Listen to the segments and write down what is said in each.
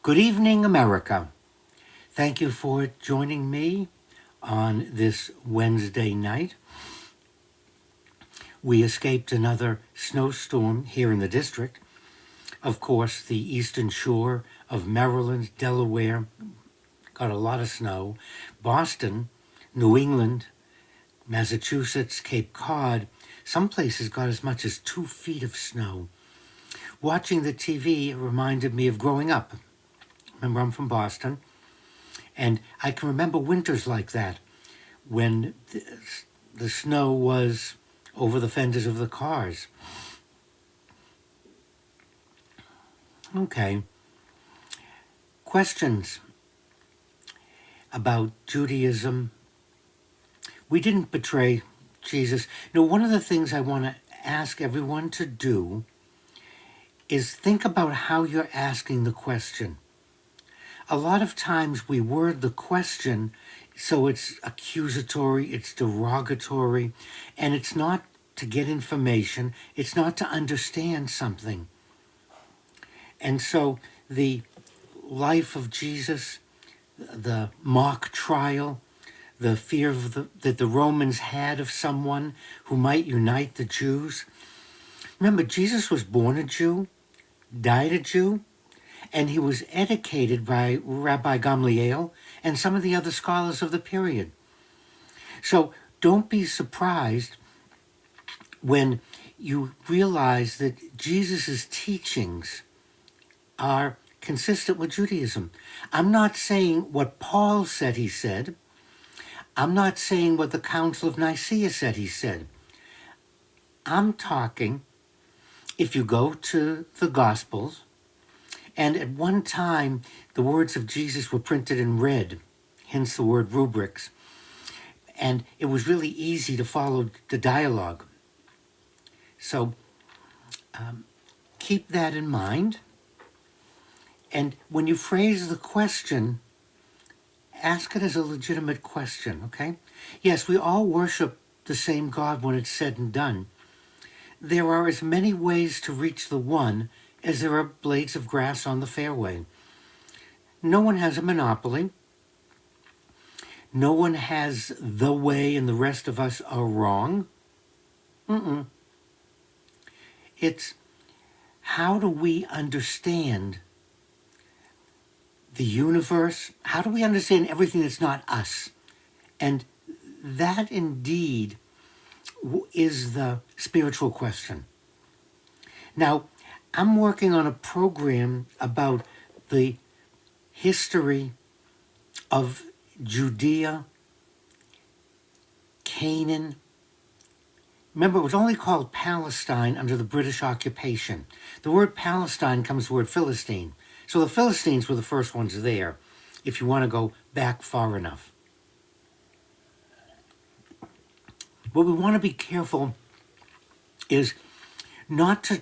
Good evening, America. Thank you for joining me on this Wednesday night. We escaped another snowstorm here in the district. Of course, the eastern shore of Maryland, Delaware got a lot of snow. Boston, New England, Massachusetts, Cape Cod, some places got as much as 2 feet of snow. Watching the TV reminded me of growing up. Remember, I'm from Boston, and I can remember winters like that when the snow was over the fenders of the cars. Okay. Questions about Judaism. We didn't betray Jesus. No, one of the things I want to ask everyone to do is think about how you're asking the question. A lot of times we word the question so it's accusatory, it's derogatory, and it's not to get information, it's not to understand something. And so the life of Jesus, the mock trial, the fear that the Romans had of someone who might unite the Jews. Remember, Jesus was born a Jew, died a Jew, and he was educated by Rabbi Gamliel and some of the other scholars of the period. So don't be surprised when you realize that Jesus' teachings are consistent with Judaism. I'm not saying what Paul said he said. I'm not saying what the Council of Nicaea said he said. I'm talking, if you go to the Gospels, and at one time the words of Jesus were printed in red, hence the word rubrics, and it was really easy to follow the dialogue. So keep that in mind. And when you phrase the question, ask it as a legitimate question, okay? Yes, we all worship the same God when it's said and done. There are as many ways to reach the one as there are blades of grass on the fairway. No one has a monopoly. No one has the way and the rest of us are wrong. It's how do we understand the universe? How do we understand everything that's not us? And that indeed is the spiritual question. Now, I'm working on a program about the history of Judea, Canaan. Remember, it was only called Palestine under the British occupation. The word Palestine comes from the word Philistine. So the Philistines were the first ones there, if you want to go back far enough. What we want to be careful is not to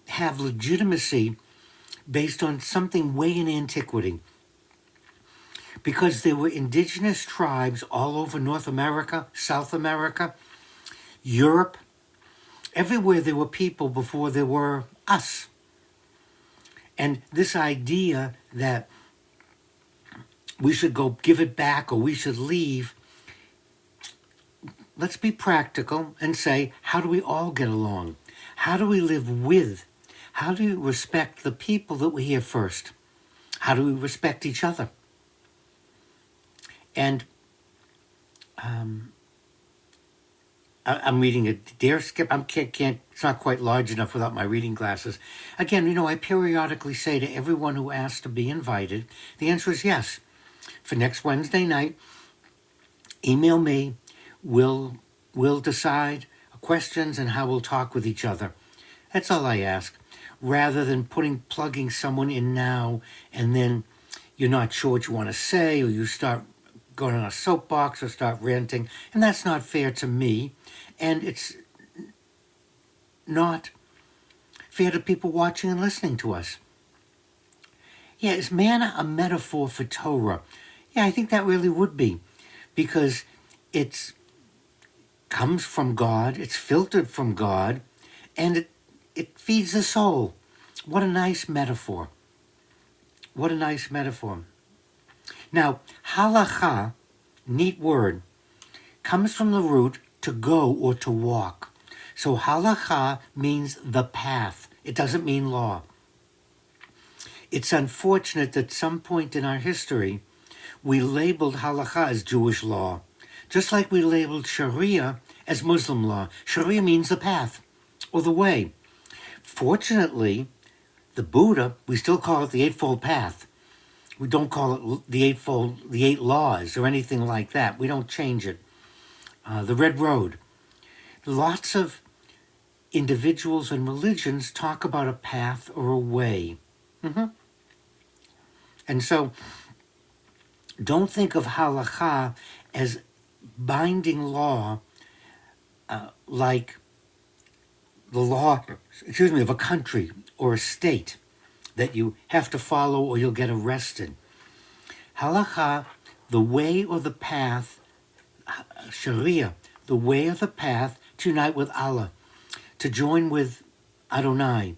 have legitimacy based on something way in antiquity. Because there were indigenous tribes all over North America, South America, Europe. Everywhere there were people before there were us. And this idea that we should go give it back or we should leave, let's be practical and say, how do we all get along? How do we live with? How do we respect the people that were here first? How do we respect each other? And I'm reading a dare skip. Can't. It's not quite large enough without my reading glasses. Again, I periodically say to everyone who asks to be invited, the answer is yes. For next Wednesday night, email me. We'll decide questions and how we'll talk with each other. That's all I ask. Rather than plugging someone in now and then you're not sure what you want to say, or you start going on a soapbox or start ranting, and that's not fair to me, and it's not fair to people watching and listening to us. Yeah, is manna a metaphor for Torah? Yeah, I think that really would be, because it comes from God, it's filtered from God, and it feeds the soul. What a nice metaphor. What a nice metaphor. Now, halacha, neat word, comes from the root to go or to walk. So halacha means the path. It doesn't mean law. It's unfortunate that at some point in our history, we labeled halacha as Jewish law, just like we labeled Sharia as Muslim law. Sharia means the path or the way. Fortunately, the Buddha, we still call it the Eightfold Path. We don't call it the Eight Laws or anything like that. We don't change it. The Red Road. Lots of individuals and religions talk about a path or a way. And so, don't think of halakha as binding law like the law, of a country or a state that you have to follow or you'll get arrested. Halakha, the way or the path, Sharia, the way or the path to unite with Allah, to join with Adonai,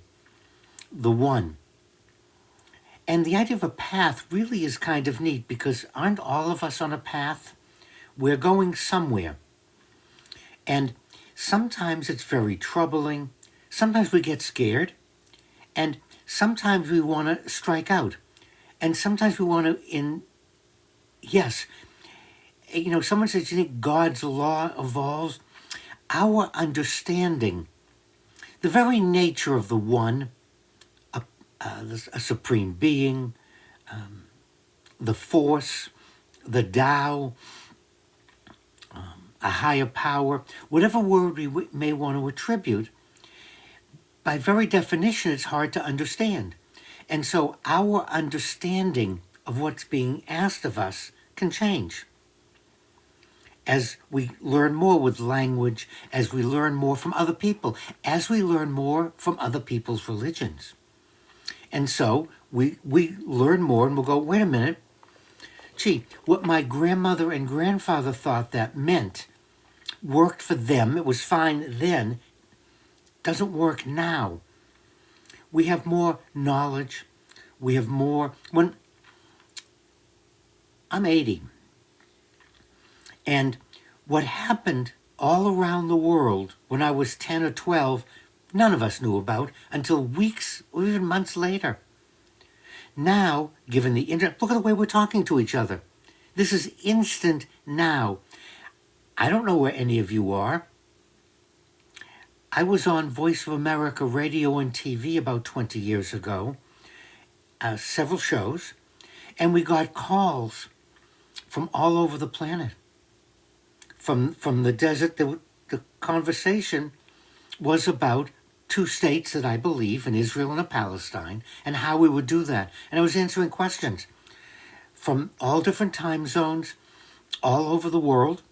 the One. And the idea of a path really is kind of neat because aren't all of us on a path? We're going somewhere. And sometimes it's very troubling. Sometimes we get scared. And sometimes we want to strike out. And sometimes we want to, someone says, you think God's law evolves? Our understanding, the very nature of the One, a supreme being, the force, the Tao, a higher power, whatever word we may want to attribute, by very definition, it's hard to understand. And so our understanding of what's being asked of us can change. As we learn more with language, as we learn more from other people, as we learn more from other people's religions. And so we learn more and we'll go, wait a minute, what my grandmother and grandfather thought that meant worked for them, it was fine then, doesn't work now. We have more knowledge. We have more. When I'm 80, and what happened all around the world when I was 10 or 12, none of us knew about until weeks or even months later. Now, given the internet, look at the way we're talking to each other. This is instant now. I don't know where any of you are. I was on Voice of America radio and TV about 20 years ago, several shows, and we got calls from all over the planet. From the desert, the conversation was about two states that I believe, in Israel and Palestine, and how we would do that. And I was answering questions from all different time zones, all over the world.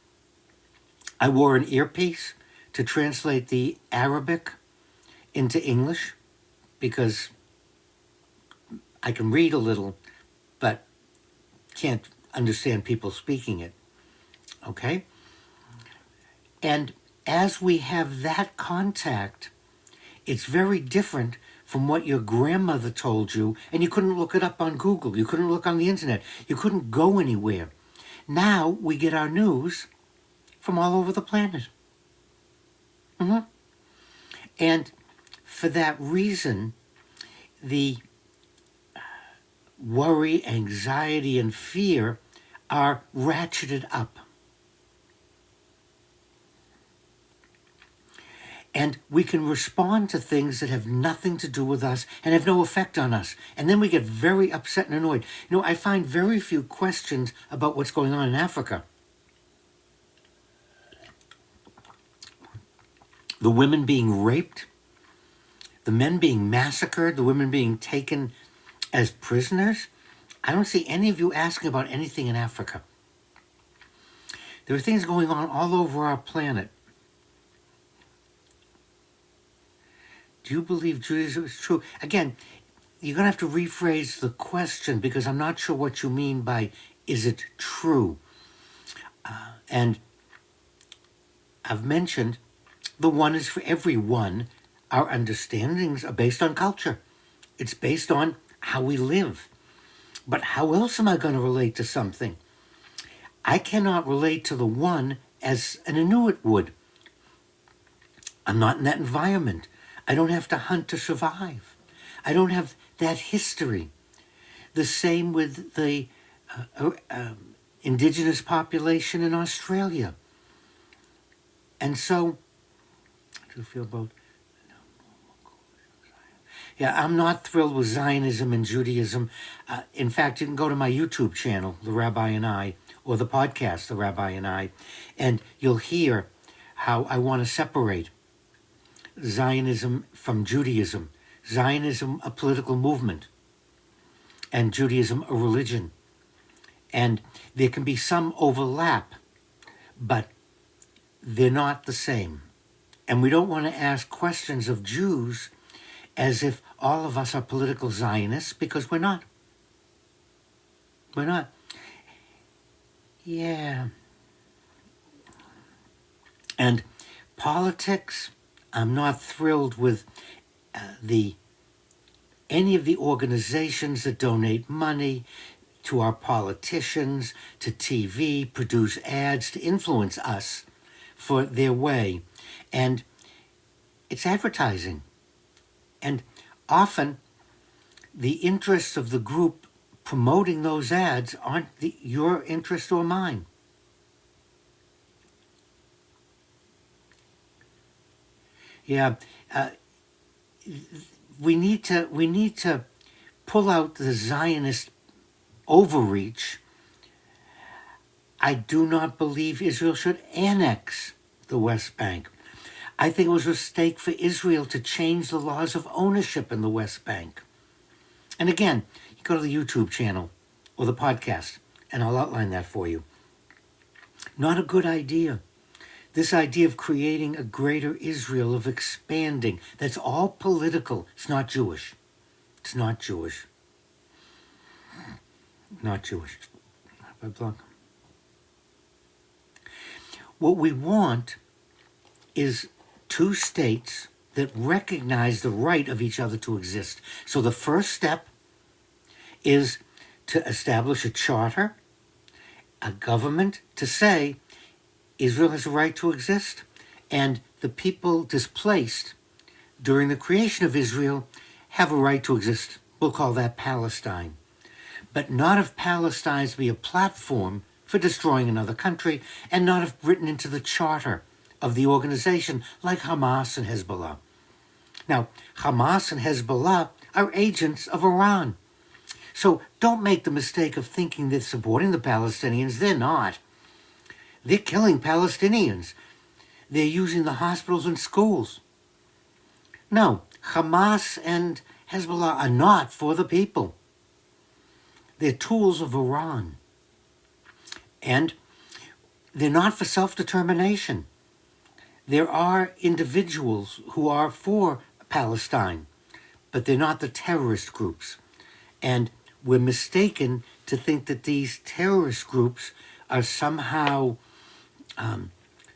I wore an earpiece to translate the Arabic into English because I can read a little, but can't understand people speaking it. Okay? And as we have that contact, it's very different from what your grandmother told you, and you couldn't look it up on Google. You couldn't look on the internet. You couldn't go anywhere. Now we get our news from all over the planet. And for that reason, the worry, anxiety, and fear are ratcheted up. And we can respond to things that have nothing to do with us and have no effect on us. And then we get very upset and annoyed. I find very few questions about what's going on in Africa. The women being raped, the men being massacred, the women being taken as prisoners. I don't see any of you asking about anything in Africa. There are things going on all over our planet. Do you believe Judaism is true? Again, you're going to have to rephrase the question because I'm not sure what you mean by, is it true? And I've mentioned the one is for everyone. Our understandings are based on culture. It's based on how we live. But how else am I going to relate to something? I cannot relate to the one as an Inuit would. I'm not in that environment. I don't have to hunt to survive. I don't have that history. The same with the indigenous population in Australia. And so, how do you feel about... Yeah, I'm not thrilled with Zionism and Judaism. In fact, you can go to my YouTube channel, The Rabbi and I, or the podcast, The Rabbi and I, and you'll hear how I want to separate Zionism from Judaism. Zionism, a political movement, and Judaism, a religion. And there can be some overlap, but they're not the same. And we don't want to ask questions of Jews as if all of us are political Zionists, because we're not. We're not. Yeah. And politics, I'm not thrilled with any of the organizations that donate money to our politicians, to TV, produce ads to influence us for their way. And it's advertising. And often the interests of the group promoting those ads aren't your interest or mine. Yeah, we need to pull out the Zionist overreach. I do not believe Israel should annex the West Bank. I think it was a mistake for Israel to change the laws of ownership in the West Bank. And again, you go to the YouTube channel or the podcast, and I'll outline that for you. Not a good idea. This idea of creating a greater Israel, of expanding, that's all political. It's not Jewish. It's not Jewish. Not Jewish. What we want is two states that recognize the right of each other to exist. So the first step is to establish a charter, a government, to say Israel has a right to exist, and the people displaced during the creation of Israel have a right to exist. We'll call that Palestine. But not if Palestine be a platform for destroying another country, and not if written into the charter of the organization like Hamas and Hezbollah. Now, Hamas and Hezbollah are agents of Iran. So don't make the mistake of thinking they're supporting the Palestinians. They're not. They're killing Palestinians. They're using the hospitals and schools. No, Hamas and Hezbollah are not for the people. They're tools of Iran. And they're not for self-determination. There are individuals who are for Palestine, but they're not the terrorist groups. And we're mistaken to think that these terrorist groups are somehow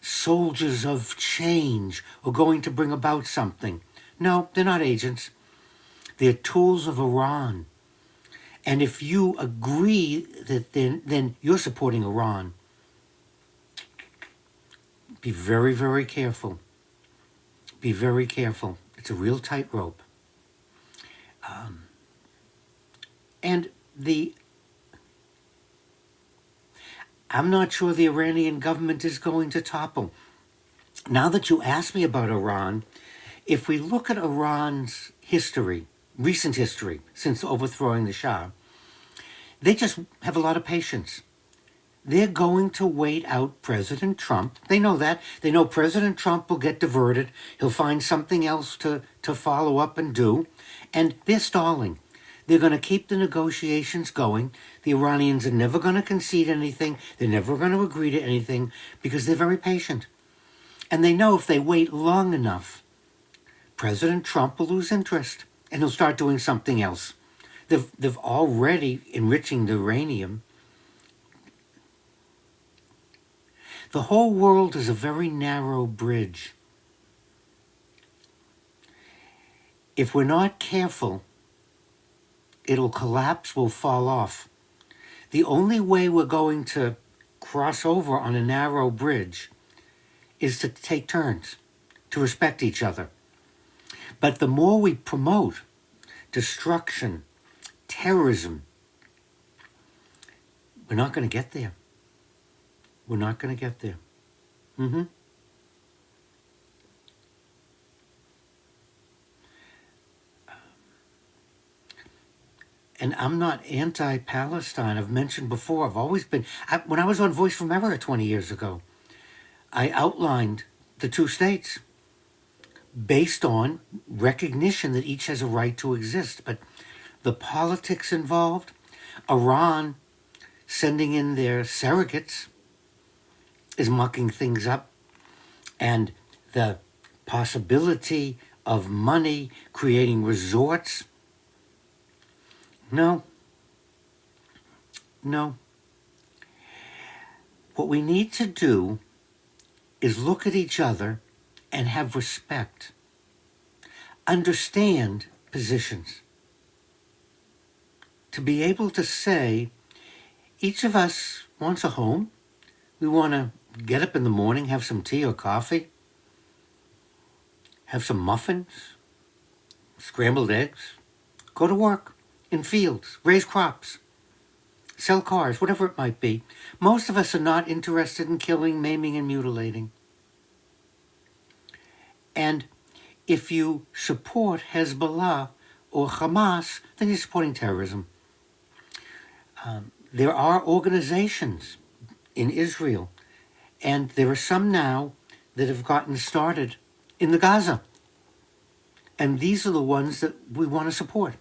soldiers of change or going to bring about something. No, they're not agents. They're tools of Iran. And if you agree that then you're supporting Iran, be very, very careful. Be very careful. It's a real tightrope. I'm not sure the Iranian government is going to topple. Now that you asked me about Iran, if we look at Iran's history, recent history, since overthrowing the Shah, they just have a lot of patience. They're going to wait out President Trump. They know that. They know President Trump will get diverted. He'll find something else to follow up and do. And they're stalling. They're going to keep the negotiations going. The Iranians are never going to concede anything. They're never going to agree to anything because they're very patient. And they know if they wait long enough, President Trump will lose interest and he'll start doing something else. They've already enriching the uranium. The whole world is a very narrow bridge. If we're not careful, it'll collapse, we'll fall off. The only way we're going to cross over on a narrow bridge is to take turns, to respect each other. But the more we promote destruction, terrorism, we're not going to get there. We're not going to get there. And I'm not anti-Palestine. I've mentioned before, I've always been, when I was on Voice from America 20 years ago, I outlined the two states based on recognition that each has a right to exist. But the politics involved, Iran sending in their surrogates is mucking things up, and the possibility of money creating resorts. No. What we need to do is look at each other and have respect. Understand positions. To be able to say, each of us wants a home. We want to get up in the morning, have some tea or coffee, have some muffins, scrambled eggs, go to work in fields, raise crops, sell cars, whatever it might be. Most of us are not interested in killing, maiming, and mutilating. And if you support Hezbollah or Hamas, then you're supporting terrorism. There are organizations in Israel, and there are some now that have gotten started in the Gaza. And these are the ones that we want to support.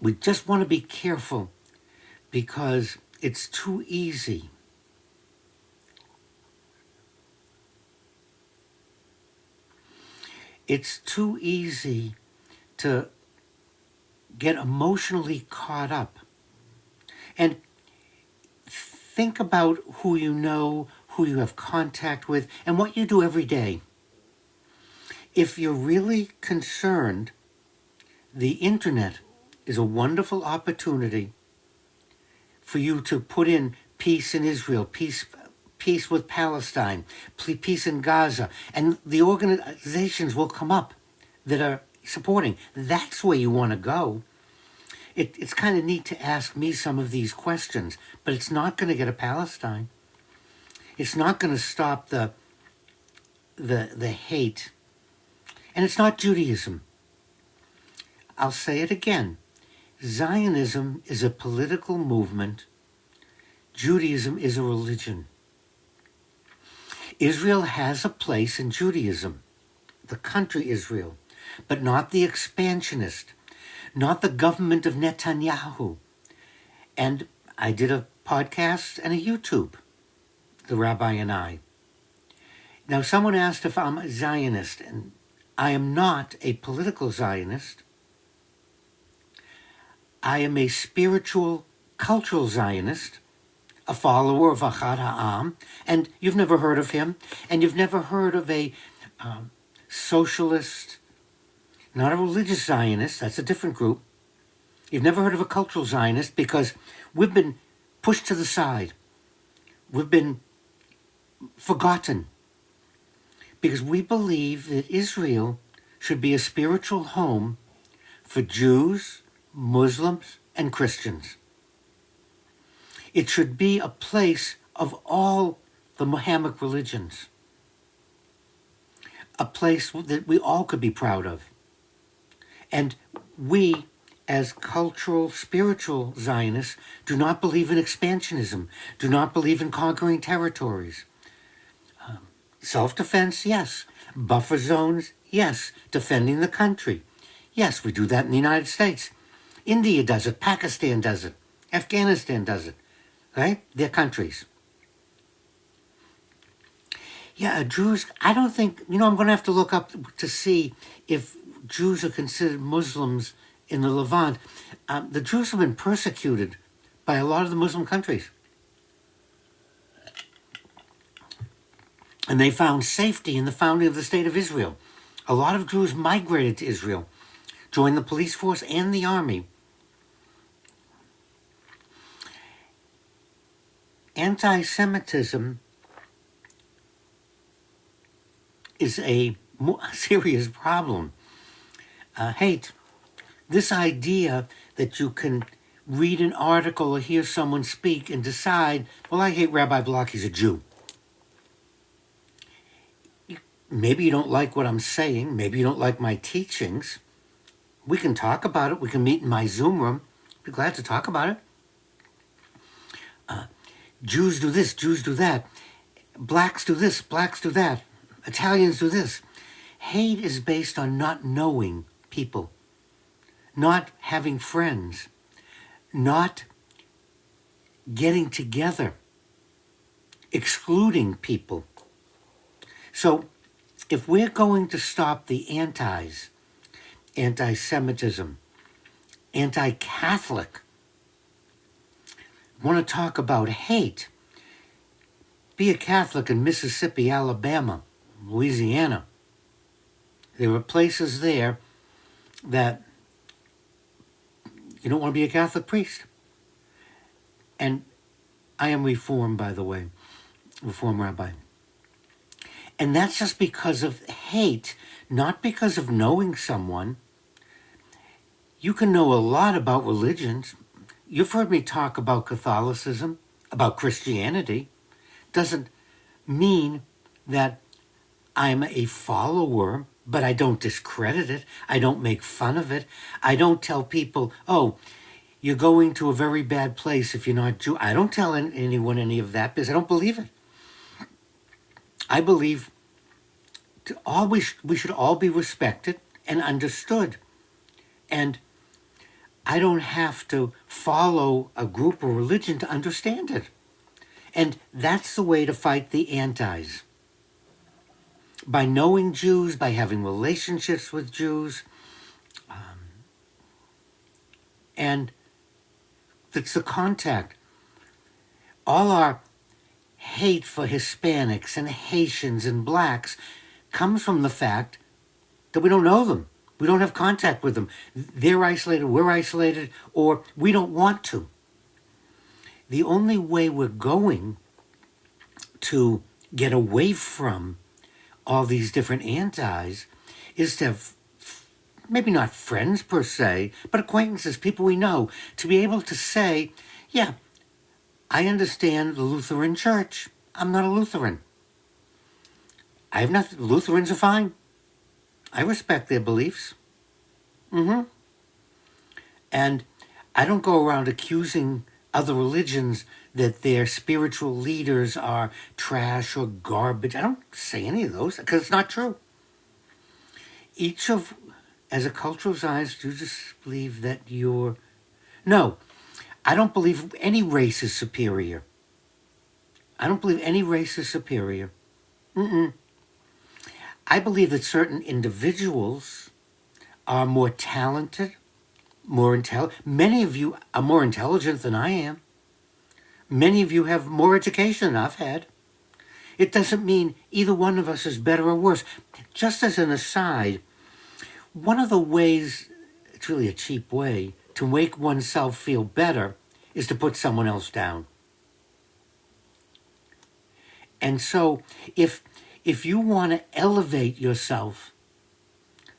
We just want to be careful because it's too easy. It's too easy to get emotionally caught up. And think about who you know, who you have contact with, and what you do every day. If you're really concerned, the internet is a wonderful opportunity for you to put in peace in Israel, peace with Palestine, peace in Gaza, and the organizations will come up that are supporting. That's where you want to go. It's kind of neat to ask me some of these questions, but it's not going to get a Palestine. It's not going to stop the hate. And it's not Judaism. I'll say it again. Zionism is a political movement. Judaism is a religion. Israel has a place in Judaism, the country Israel, but not the expansionist, not the government of Netanyahu. And I did a podcast and a YouTube, the rabbi and I. Now, someone asked if I'm a Zionist, and I am not a political Zionist. I am a spiritual, cultural Zionist, a follower of Achad Ha'am, and you've never heard of him, and you've never heard of a socialist, not a religious Zionist, that's a different group. You've never heard of a cultural Zionist because we've been pushed to the side. We've been forgotten because we believe that Israel should be a spiritual home for Jews, Muslims, and Christians. It should be a place of all the Muhammad religions, a place that we all could be proud of. And we, as cultural, spiritual Zionists, do not believe in expansionism, do not believe in conquering territories. Self-defense, yes. Buffer zones, yes. Defending the country. Yes, we do that in the United States. India does it. Pakistan does it. Afghanistan does it. Right? They're countries. Yeah, Jews, I don't think, I'm going to have to look up to see if Jews are considered Muslims in the Levant. The Jews have been persecuted by a lot of the Muslim countries. And they found safety in the founding of the State of Israel. A lot of Jews migrated to Israel, joined the police force and the army. Anti-Semitism is a serious problem. Hate. This idea that you can read an article or hear someone speak and decide, well, I hate Rabbi Block, he's a Jew. Maybe you don't like what I'm saying. Maybe you don't like my teachings. We can talk about it. We can meet in my Zoom room. I'd be glad to talk about it. Jews do this, Jews do that. Blacks do this, blacks do that. Italians do this. Hate is based on not knowing people, not having friends, not getting together, excluding people. So if we're going to stop the anti-Semitism, anti-Catholic, want to talk about hate, be a Catholic in Mississippi, Alabama, Louisiana. There are places there that you don't want to be a Catholic priest. And I am Reformed, by the way, Reformed rabbi. And that's just because of hate, not because of knowing someone. You can know a lot about religions. You've heard me talk about Catholicism, about Christianity. Doesn't mean that I'm a follower, but I don't discredit it. I don't make fun of it. I don't tell people, oh, you're going to a very bad place if you're not Jew. I don't tell anyone any of that because I don't believe it. I believe we should all be respected and understood. And I don't have to follow a group or religion to understand it. And that's the way to fight the antis. By knowing Jews, by having relationships with Jews. And it's the contact. All our hate for Hispanics and Haitians and blacks comes from the fact that we don't know them. We don't have contact with them. They're isolated, we're isolated, or we don't want to. The only way we're going to get away from all these different antis is to have, maybe not friends per se, but acquaintances, people we know, to be able to say, yeah, I understand the Lutheran Church. I'm not a Lutheran. I have nothing. Lutherans are fine. I respect their beliefs. And I don't go around accusing other religions that their spiritual leaders are trash or garbage. I don't say any of those because it's not true. As a cultural Zionist, you just believe that no, I don't believe any race is superior. I don't believe any race is superior. I believe that certain individuals are more talented, more intelligent. Many of you are more intelligent than I am. Many of you have more education than I've had. It doesn't mean either one of us is better or worse. Just as an aside, one of the ways, it's really a cheap way, to make oneself feel better is to put someone else down. And so if you want to elevate yourself,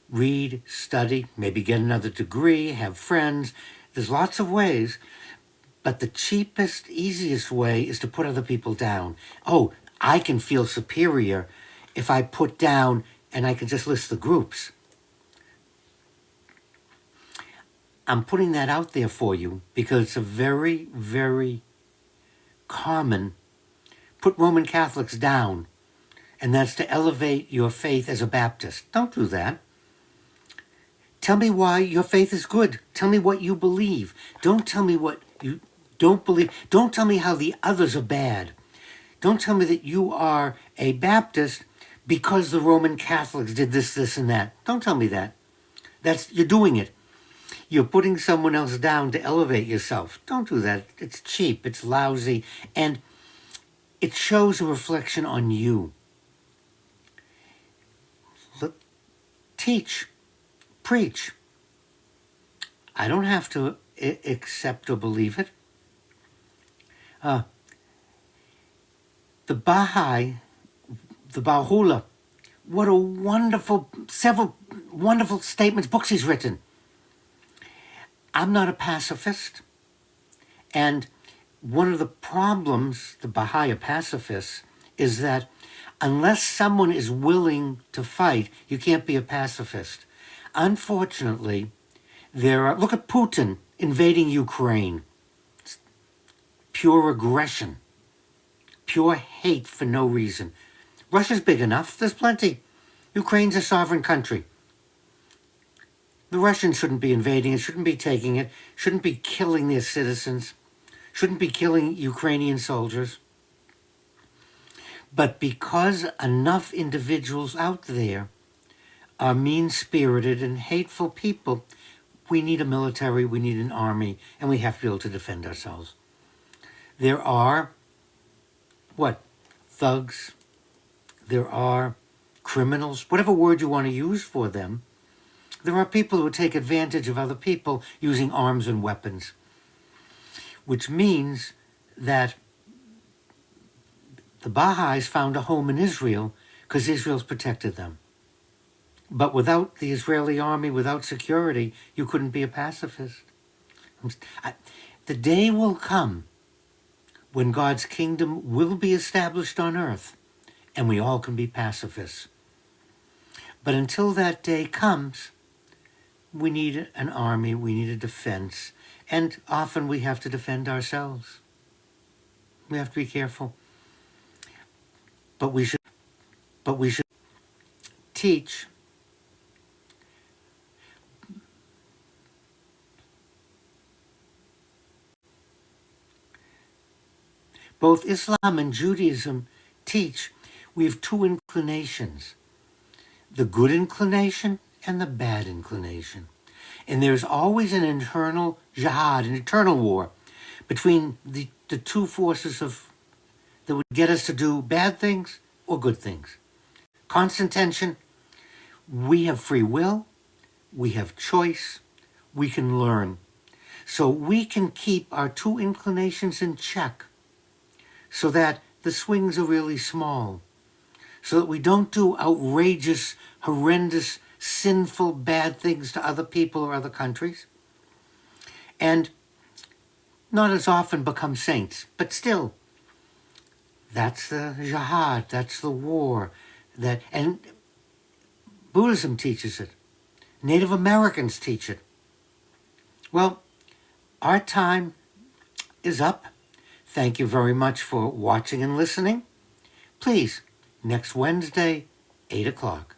read, study, maybe get another degree, have friends, there's lots of ways, but the cheapest, easiest way is to put other people down. Oh, I can feel superior if I put down and I can just list the groups. I'm putting that out there for you because it's a very, very common, put Roman Catholics down, and that's to elevate your faith as a Baptist. Don't do that. Tell me why your faith is good. Tell me what you believe. Don't tell me what you don't believe. Don't tell me how the others are bad. Don't tell me that you are a Baptist because the Roman Catholics did this, this, and that. Don't tell me that. You're doing it. You're putting someone else down to elevate yourself. Don't do that. It's cheap. It's lousy. And it shows a reflection on you. Look, teach, preach. I don't have to accept or believe it. The Baha'i, the Baha'u'llah, what a wonderful, several wonderful statements, books he's written. I'm not a pacifist. And one of the problems, the Baha'i pacifists, is that unless someone is willing to fight, you can't be a pacifist. Unfortunately, look at Putin invading Ukraine. It's pure aggression, pure hate for no reason. Russia's big enough, there's plenty. Ukraine's a sovereign country. The Russians shouldn't be invading it, shouldn't be taking it, shouldn't be killing their citizens, shouldn't be killing Ukrainian soldiers. But because enough individuals out there are mean-spirited and hateful people, we need a military, we need an army, and we have to be able to defend ourselves. There are, thugs, there are criminals, whatever word you want to use for them. There are people who take advantage of other people using arms and weapons, which means that the Baha'is found a home in Israel because Israel's protected them. But without the Israeli army, without security, you couldn't be a pacifist. The day will come when God's kingdom will be established on earth and we all can be pacifists. But until that day comes, we need an army, we need a defense, and often we have to defend ourselves. We have to be careful. But we should teach both Islam and Judaism teach we have two inclinations, the good inclination and the bad inclination. And there's always an internal jihad, an internal war between the two forces that would get us to do bad things or good things. Constant tension. We have free will, we have choice, we can learn. So we can keep our two inclinations in check so that the swings are really small, so that we don't do outrageous, horrendous, sinful, bad things to other people or other countries, and not as often become saints. But still, that's the jihad, that's the war, and Buddhism teaches it. Native Americans teach it. Well, our time is up. Thank you very much for watching and listening. Please, next Wednesday, 8 o'clock.